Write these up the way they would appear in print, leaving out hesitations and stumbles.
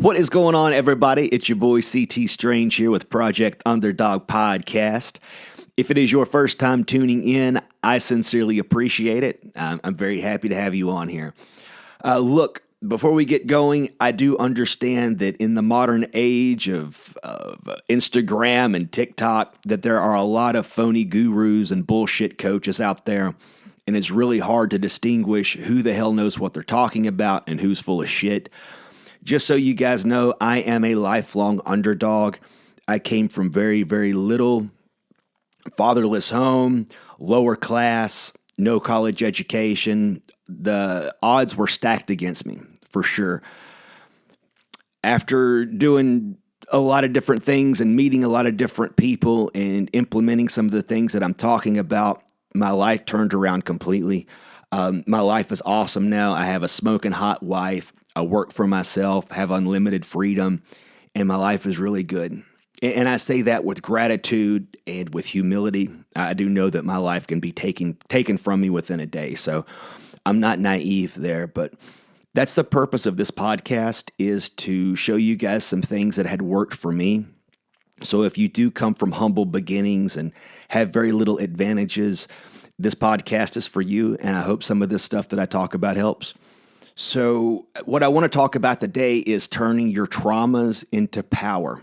What is going on, everybody? It's your boy CT Strange here with Project Underdog Podcast. If it is your first time tuning in, I sincerely appreciate it. I'm very happy to have you on here. Look, before we get going, I do understand that in the modern age of Instagram and TikTok, that there are a lot of phony gurus and bullshit coaches out there, and it's really hard to distinguish who the hell knows what they're talking about and who's full of shit. Just so you guys know, I am a lifelong underdog. I came from very, very little, fatherless home, lower class, no college education. The odds were stacked against me, for sure. After doing a lot of different things and meeting a lot of different people and implementing some of the things that I'm talking about, my life turned around completely. My life is awesome now. I have a smoking hot wife. I work for myself, have unlimited freedom, and my life is really good. And I say that with gratitude and with humility. I do know that my life can be taken from me within a day, so I'm not naive there. But that's the purpose of this podcast, is to show you guys some things that had worked for me. So if you do come from humble beginnings and have very little advantages, this podcast is for you, and I hope some of this stuff that I talk about helps. So what I want to talk about today is turning your traumas into power,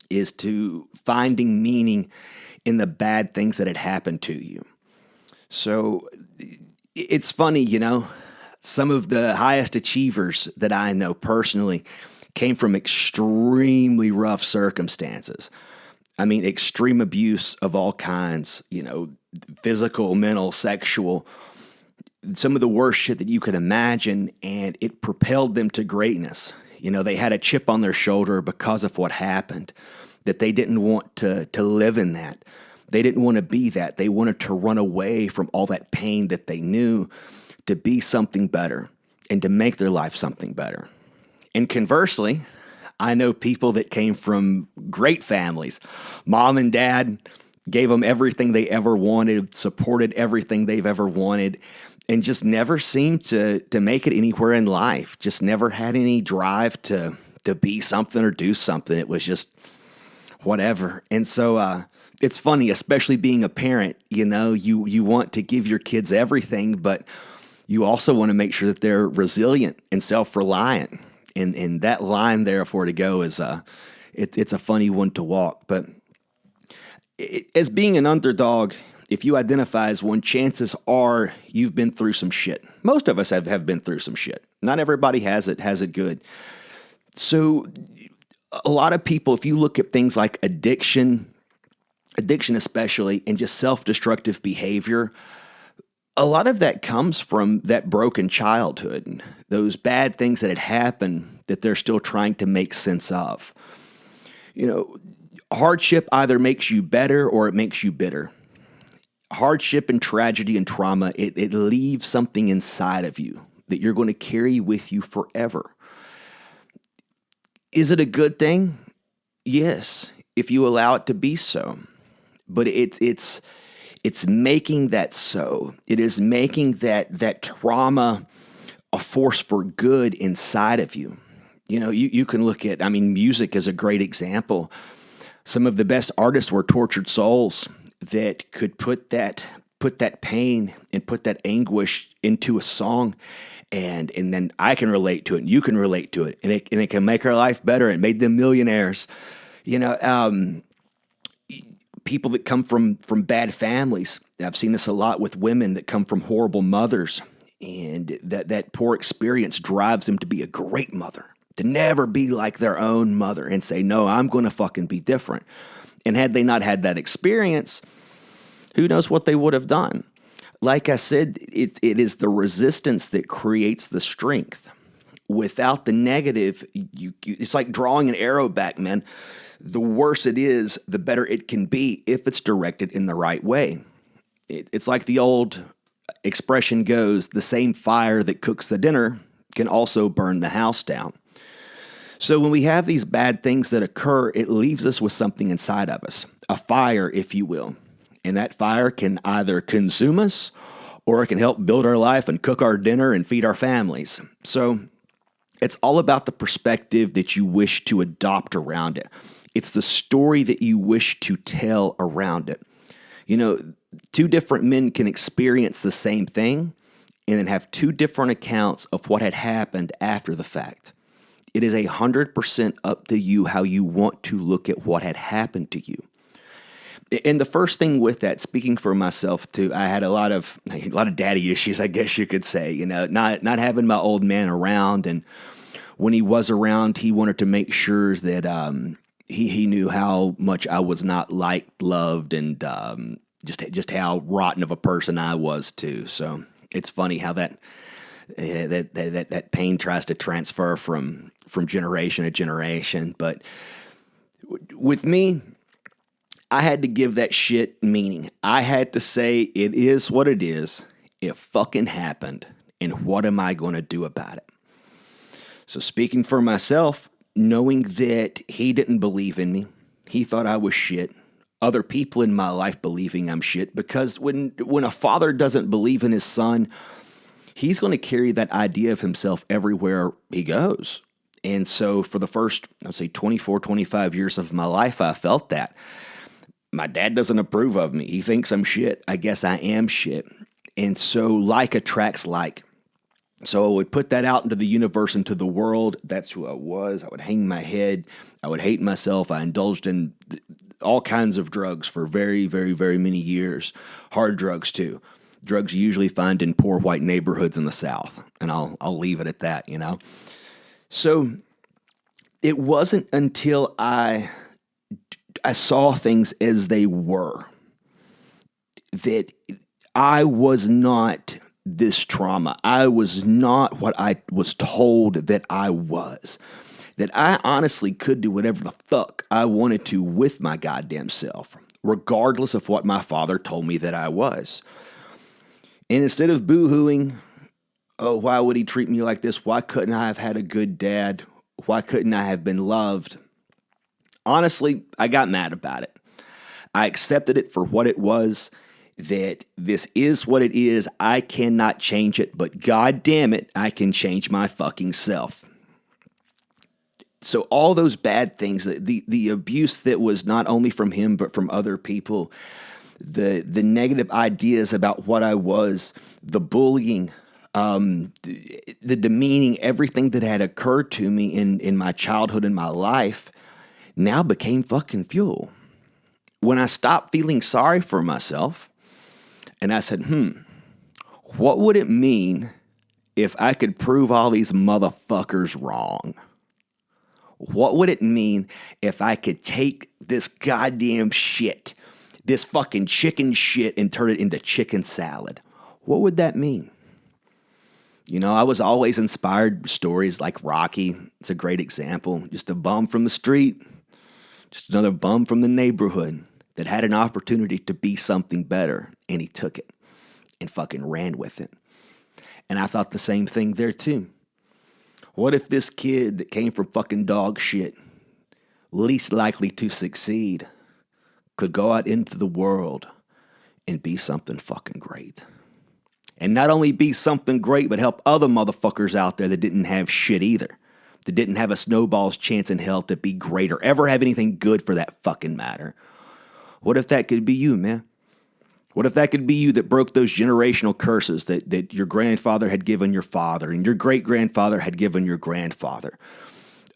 is to finding meaning in the bad things that had happened to you. So it's funny, some of the highest achievers that I know personally came from extremely rough circumstances. I mean, extreme abuse of all kinds, physical, mental, sexual, some of the worst shit that you could imagine, and it propelled them to greatness. They had a chip on their shoulder because of what happened, that they didn't want to live in that. They didn't want to be that. They wanted to run away from all that pain that they knew, to be something better and to make their life something better. And conversely, I know people that came from great families. Mom and dad gave them everything they ever wanted, supported everything they've ever wanted, and just never seemed to make it anywhere in life. Just never had any drive to be something or do something. It was just whatever. And so it's funny, especially being a parent, you want to give your kids everything, but you also want to make sure that they're resilient and self-reliant. And that line there for to go is it's a funny one to walk. But as being an underdog, if you identify as one, chances are you've been through some shit. Most of us have been through some shit. Not everybody has it good. So a lot of people, if you look at things like addiction especially, and just self-destructive behavior, a lot of that comes from that broken childhood and those bad things that had happened that they're still trying to make sense of. Hardship either makes you better or it makes you bitter. Hardship and tragedy and trauma, it leaves something inside of you that you're going to carry with you forever. Is it a good thing? Yes, if you allow it to be so. But it's making that so. It is making that trauma a force for good inside of you. You can look at, music is a great example. Some of the best artists were tortured souls that could put that pain and put that anguish into a song, and then I can relate to it, and you can relate to it, and it can make our life better. It made them millionaires. People that come from bad families. I've seen this a lot with women that come from horrible mothers, and that poor experience drives them to be a great mother, to never be like their own mother and say, no, I'm going to fucking be different. And had they not had that experience, who knows what they would have done? Like I said, it is the resistance that creates the strength. Without the negative, it's like drawing an arrow back, man. The worse it is, the better it can be if it's directed in the right way. It's like the old expression goes, the same fire that cooks the dinner can also burn the house down. So when we have these bad things that occur, it leaves us with something inside of us, a fire, if you will. And that fire can either consume us or it can help build our life and cook our dinner and feed our families. So It's all about the perspective that you wish to adopt around it. It's the story that you wish to tell around it. You know, two different men can experience the same thing and then have two different accounts of what had happened after the fact. It is 100% up to you how you want to look at what had happened to you. And the first thing with that, speaking for myself too, I had a lot of daddy issues, I guess you could say. You know, not having my old man around, and when he was around, he wanted to make sure that he knew how much I was not liked, loved, and just how rotten of a person I was too. So it's funny how that pain tries to transfer from generation to generation. But with me, I had to give that shit meaning. I had to say, it is what it is. It fucking happened. And what am I going to do about it? So speaking for myself, knowing that he didn't believe in me, he thought I was shit. Other people in my life believing I'm shit, because when a father doesn't believe in his son, he's going to carry that idea of himself everywhere he goes. And so for the first, I'd say 24, 25 years of my life, I felt that. My dad doesn't approve of me. He thinks I'm shit. I guess I am shit. And so like attracts like. So I would put that out into the universe, into the world. That's who I was. I would hang my head. I would hate myself. I indulged in all kinds of drugs for very, very, very many years. Hard drugs too. Drugs you usually find in poor white neighborhoods in the South. And I'll leave it at that, you know. So it wasn't until I saw things as they were that I was not this trauma. I was not what I was told that I was. That I honestly could do whatever the fuck I wanted to with my goddamn self, regardless of what my father told me that I was. And instead of boo-hooing, oh, why would he treat me like this? Why couldn't I have had a good dad? Why couldn't I have been loved? Honestly, I got mad about it. I accepted it for what it was, that this is what it is. I cannot change it, but God damn it, I can change my fucking self. So all those bad things, the abuse that was not only from him, but from other people, the negative ideas about what I was, the bullying, the demeaning, everything that had occurred to me in my childhood and my life now became fucking fuel. When I stopped feeling sorry for myself and I said, what would it mean if I could prove all these motherfuckers wrong? What would it mean if I could take this goddamn shit, this fucking chicken shit, and turn it into chicken salad? What would that mean? You know, I was always inspired by stories like Rocky. It's a great example. Just a bum from the street, just another bum from the neighborhood that had an opportunity to be something better, and he took it and fucking ran with it. And I thought the same thing there too. What if this kid that came from fucking dog shit, least likely to succeed, could go out into the world and be something fucking great? And not only be something great, but help other motherfuckers out there that didn't have shit either. That didn't have a snowball's chance in hell to be great or ever have anything good for that fucking matter. What if that could be you, man? What if that could be you that broke those generational curses that your grandfather had given your father and your great-grandfather had given your grandfather,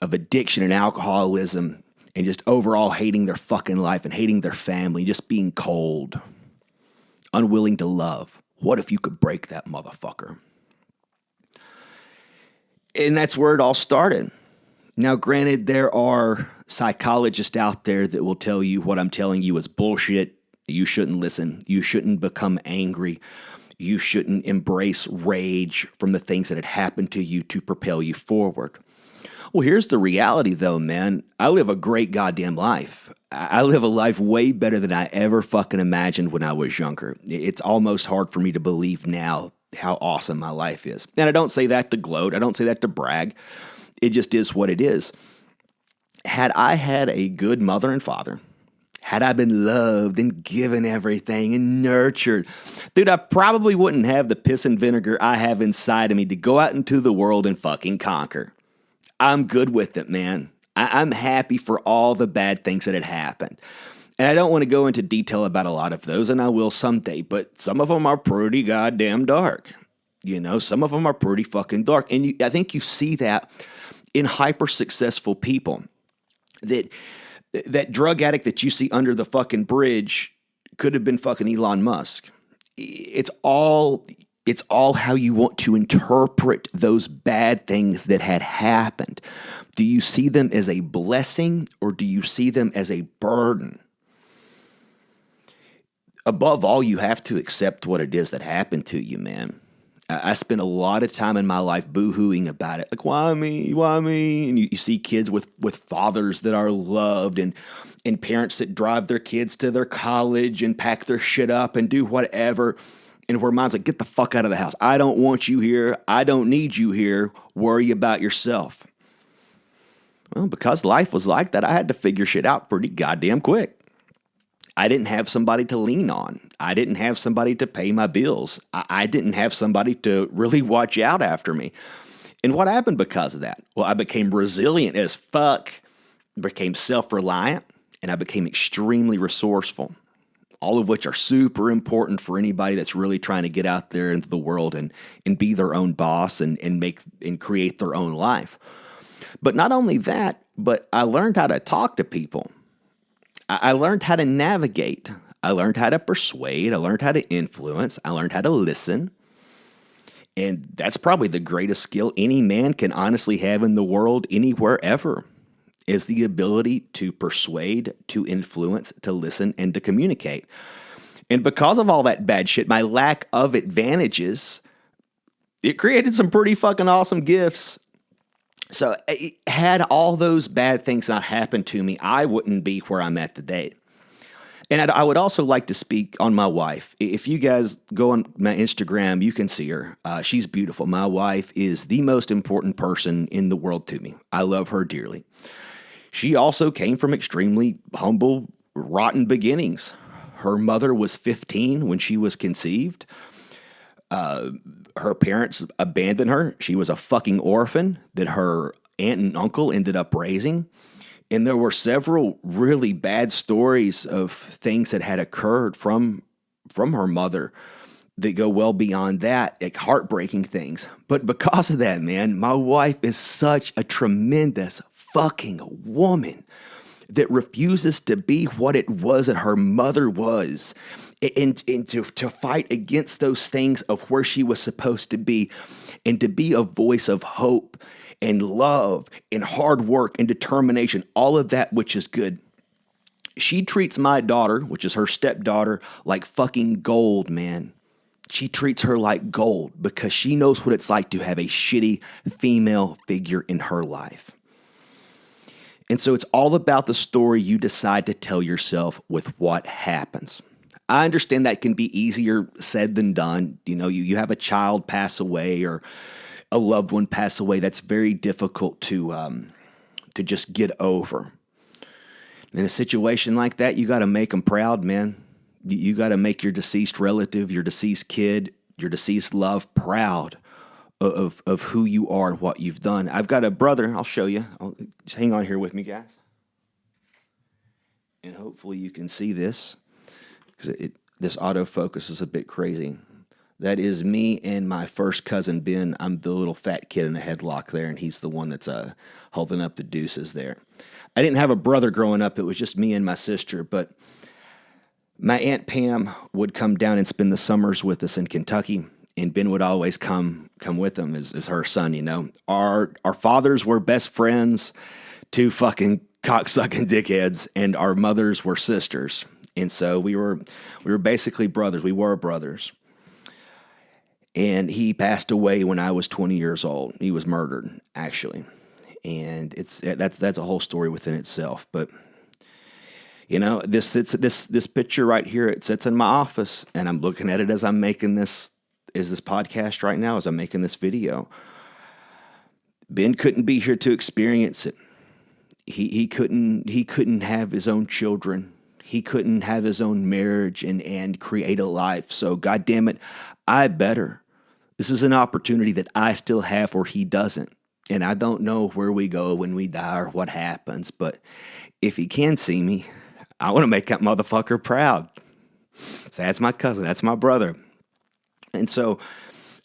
of addiction and alcoholism and just overall hating their fucking life and hating their family, just being cold, unwilling to love? What if you could break that motherfucker? And that's where it all started. Now, granted, there are psychologists out there that will tell you what I'm telling you is bullshit. You shouldn't listen. You shouldn't become angry. You shouldn't embrace rage from the things that had happened to you to propel you forward. Well, here's the reality, though, man. I live a great goddamn life. I live a life way better than I ever fucking imagined when I was younger. It's almost hard for me to believe now how awesome my life is. And I don't say that to gloat. I don't say that to brag. It just is what it is. Had I had a good mother and father, had I been loved and given everything and nurtured, dude, I probably wouldn't have the piss and vinegar I have inside of me to go out into the world and fucking conquer. I'm good with it, man. I'm happy for all the bad things that had happened. And I don't want to go into detail about a lot of those, and I will someday, but some of them are pretty goddamn dark. Some of them are pretty fucking dark. And I think you see that in hyper successful people. That drug addict that you see under the fucking bridge could have been fucking Elon Musk. It's all how you want to interpret those bad things that had happened. Do you see them as a blessing or do you see them as a burden? Above all, you have to accept what it is that happened to you, man. I spent a lot of time in my life boo-hooing about it. Like, why me? Why me? And you see kids with fathers that are loved and parents that drive their kids to their college and pack their shit up and do whatever. And where mom's like, get the fuck out of the house. I don't want you here. I don't need you here. Worry about yourself. Well, because life was like that, I had to figure shit out pretty goddamn quick. I didn't have somebody to lean on. I didn't have somebody to pay my bills. I didn't have somebody to really watch out after me. And what happened because of that? Well, I became resilient as fuck, became self-reliant, and I became extremely resourceful. All of which are super important for anybody that's really trying to get out there into the world and be their own boss and create their own life. But not only that, but I learned how to talk to people. I learned how to navigate. I learned how to persuade. I learned how to influence. I learned how to listen. And that's probably the greatest skill any man can honestly have in the world, anywhere, ever, is the ability to persuade, to influence, to listen, and to communicate. And because of all that bad shit, my lack of advantages, it created some pretty fucking awesome gifts. So had all those bad things not happened to me, I wouldn't be where I'm at today. And I would also like to speak on my wife. If you guys go on my Instagram, you can see her. She's beautiful. My wife is the most important person in the world to me. I love her dearly. She also came from extremely humble, rotten beginnings. Her mother was 15 when she was conceived. Her parents abandoned her. She was a fucking orphan that her aunt and uncle ended up raising. And there were several really bad stories of things that had occurred from her mother that go well beyond that, like heartbreaking things. But because of that, man, my wife is such a tremendous fucking woman that refuses to be what it was that her mother was and to fight against those things of where she was supposed to be and to be a voice of hope and love and hard work and determination, all of that which is good. She treats my daughter, which is her stepdaughter, like fucking gold, man. She treats her like gold because she knows what it's like to have a shitty female figure in her life. And so it's all about the story you decide to tell yourself with what happens. I understand that can be easier said than done. You have a child pass away or a loved one pass away. That's very difficult to just get over. In a situation like that, you got to make them proud, man. You got to make your deceased relative, your deceased kid, your deceased love proud of who you are and what you've done. I've got a brother. I'll show you. Just hang on here with me, guys. And hopefully you can see this because this autofocus is a bit crazy. That is me and my first cousin, Ben. I'm the little fat kid in a headlock there, and he's the one that's holding up the deuces there. I didn't have a brother growing up. It was just me and my sister, but my Aunt Pam would come down and spend the summers with us in Kentucky, and Ben would always come with them as her son, Our fathers were best friends, two fucking cocksucking dickheads, and our mothers were sisters. And so we were basically brothers. We were brothers. And he passed away when I was 20 years old. He was murdered, actually. And that's a whole story within itself. But this picture right here, it sits in my office, and I'm looking at it as I'm making this podcast right now, as I'm making this video. Ben couldn't be here to experience it. He couldn't have his own children. He couldn't have his own marriage and create a life. So, God damn it, I better. This is an opportunity that I still have where he doesn't. And I don't know where we go when we die or what happens, but if he can see me, I want to make that motherfucker proud. So that's my cousin, that's my brother. And so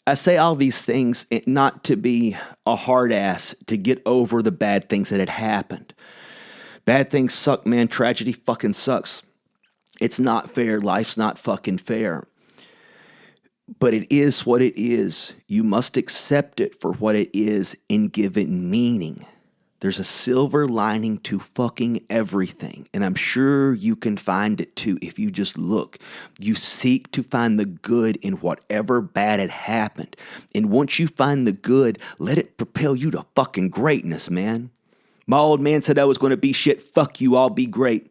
I say all these things not to be a hard ass, to get over the bad things that had happened. Bad things suck, man. Tragedy fucking sucks. It's not fair. Life's not fucking fair. But it is what it is. You must accept it for what it is and give it meaning. There's a silver lining to fucking everything, and I'm sure you can find it too if you just look. You seek to find the good in whatever bad had happened, and once you find the good, let it propel you to fucking greatness, man. My old man said I was going to be shit. Fuck you, I'll be great.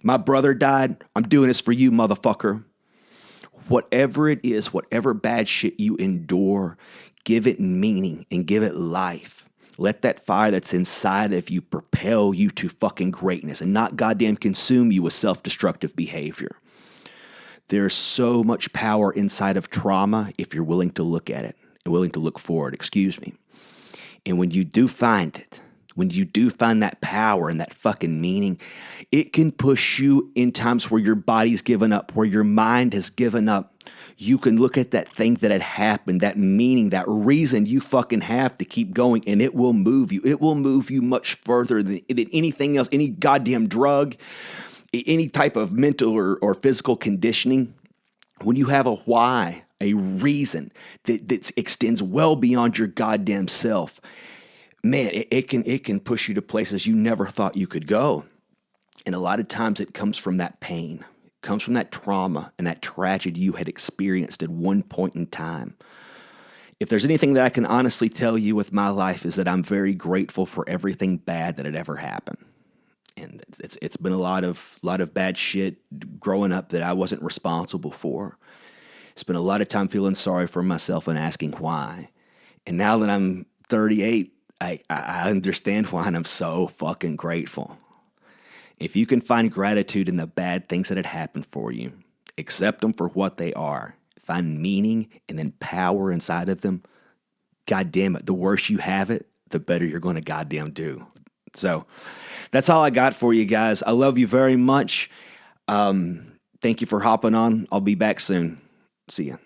My brother died. I'm doing this for you, motherfucker. Whatever it is, whatever bad shit you endure, give it meaning and give it life. Let that fire that's inside of you propel you to fucking greatness and not goddamn consume you with self-destructive behavior. There's so much power inside of trauma if you're willing to look at it and willing to look forward, And when you do find it, when you do find that power and that fucking meaning, it can push you in times where your body's given up, where your mind has given up. You can look at that thing that had happened, that meaning, that reason you fucking have to keep going, and it will move you. It will move you much further than anything else, any goddamn drug, any type of mental or physical conditioning. When you have a why, a reason that extends well beyond your goddamn self, man, it can push you to places you never thought you could go. And a lot of times it comes from that pain. It comes from that trauma and that tragedy you had experienced at one point in time. If there's anything that I can honestly tell you with my life is that I'm very grateful for everything bad that had ever happened. And it's been a lot of bad shit growing up that I wasn't responsible for. It's been a lot of time feeling sorry for myself and asking why. And now that I'm 38, I understand why, and I'm so fucking grateful. If you can find gratitude in the bad things that had happened for you, accept them for what they are, find meaning and then power inside of them, God damn it, the worse you have it, the better you're going to goddamn do. So that's all I got for you guys. I love you very much. Thank you for hopping on. I'll be back soon. See ya.